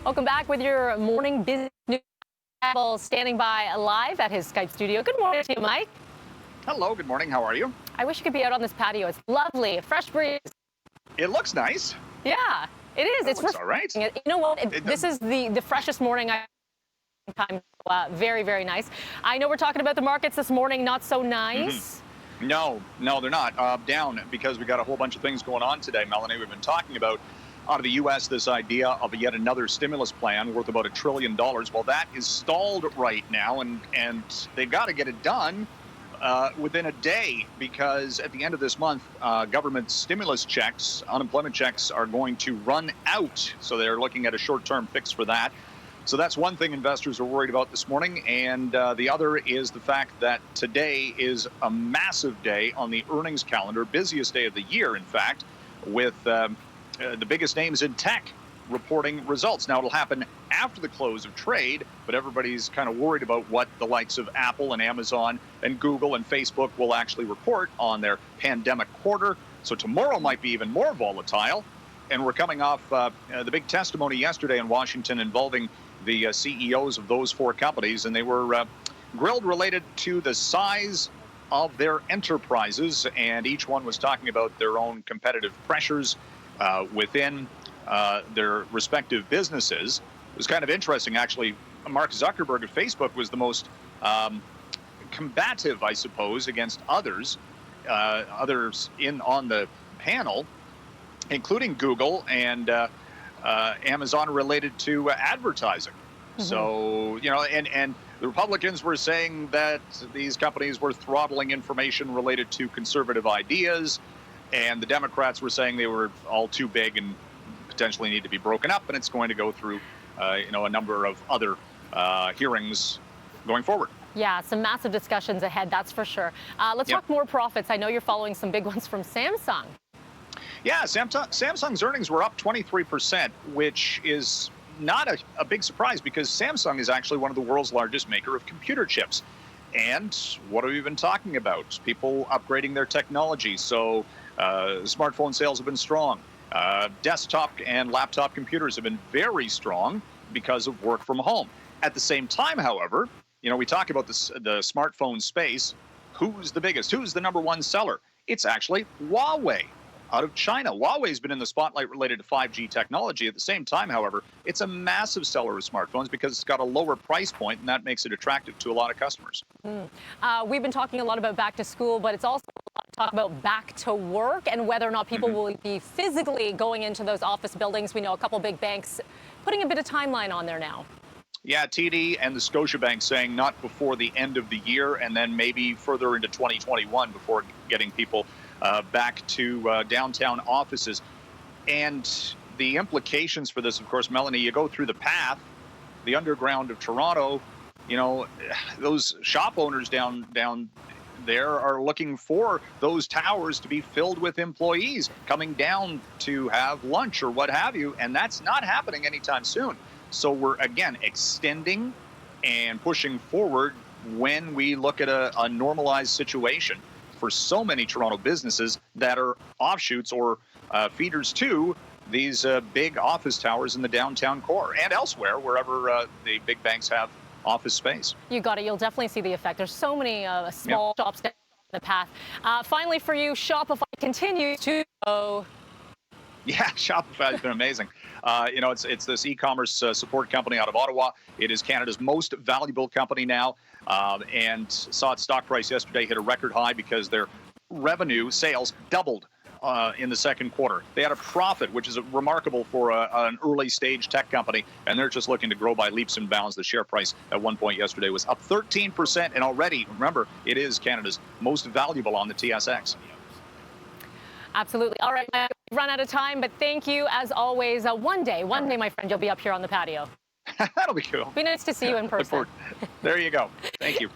Welcome back with your morning business news. Eppel standing by live at his Skype studio. Good morning to you, Mike. Hello, good morning. How are you? I wish you could be out on this patio. It's lovely, fresh breeze. It looks nice. Yeah, it is. It looks all right. You know what? This is the freshest morning I've time. Very, very nice. I know we're talking about the markets this morning. Not so nice. No, they're not. Down because we got a whole bunch of things going on today, Melanie. We've been talking about out of the U.S. this idea of yet another stimulus plan worth about $1 trillion. Well, that is stalled right now, and they've got to get it done within a day, because at the end of this month, government stimulus checks, unemployment checks, are going to run out. So they're looking at a short-term fix for that. So that's one thing investors are worried about this morning. And the other is the fact that today is a massive day on the earnings calendar, busiest day of the year, in fact, with the biggest names in tech reporting results. Now, it'll happen after the close of trade, but everybody's kind of worried about what the likes of Apple and Amazon and Google and Facebook will actually report on their pandemic quarter. So tomorrow might be even more volatile. And we're coming off the big testimony yesterday in Washington involving the CEOs of those four companies, and they were grilled related to the size of their enterprises, and each one was talking about their own competitive pressures within their respective businesses. It was kind of interesting, actually. Mark Zuckerberg at Facebook was the most combative, I suppose, against others on the panel, including Google and Amazon, related to advertising. So, you know, and the Republicans were saying that these companies were throttling information related to conservative ideas, and the Democrats were saying they were all too big and potentially need to be broken up, and it's going to go through, a number of other hearings going forward. Yeah, some massive discussions ahead, that's for sure. Let's talk more profits. I know you're following some big ones from Samsung. Yeah, Samsung's earnings were up 23%, which is not a big surprise, because Samsung is actually one of the world's largest maker of computer chips. And what have we been talking about? People upgrading their technology. So smartphone sales have been strong. Desktop and laptop computers have been very strong because of work from home. At the same time, however, you know, we talk about the smartphone space. Who's the biggest? Who's the number one seller? It's actually Huawei out of China. Huawei's been in the spotlight related to 5G technology. At the same time, however, it's a massive seller of smartphones because it's got a lower price point, and that makes it attractive to a lot of customers. We've been talking a lot about back to school, but it's also a lot of talk about back to work and whether or not people will be physically going into those office buildings. We know a couple big banks putting a bit of timeline on there now. Yeah, TD and the Scotiabank saying not before the end of the year, and then maybe further into 2021 before getting people back to downtown offices. And the implications for this, of course, Melanie, you go through the path, the underground of Toronto, you know, those shop owners down there are looking for those towers to be filled with employees coming down to have lunch or what have you, and that's not happening anytime soon. So we're, again, extending and pushing forward when we look at a normalized situation for so many Toronto businesses that are offshoots or feeders to these big office towers in the downtown core and elsewhere, wherever the big banks have office space. You got it. You'll definitely see the effect. There's so many small shops down the path. Finally for you, Shopify continues to go. Yeah, Shopify has been amazing. You know, it's this e-commerce support company out of Ottawa. It is Canada's most valuable company now, and saw its stock price yesterday hit a record high because their revenue sales doubled in the second quarter. They had a profit, which is remarkable for an early stage tech company, and they're just looking to grow by leaps and bounds. The share price at one point yesterday was up 13%, and already, remember, it is Canada's most valuable on the TSX. Absolutely. All right, we've run out of time, but thank you as always. One day, my friend, you'll be up here on the patio. That'll be cool. Be nice to see you in person. There you go. Thank you.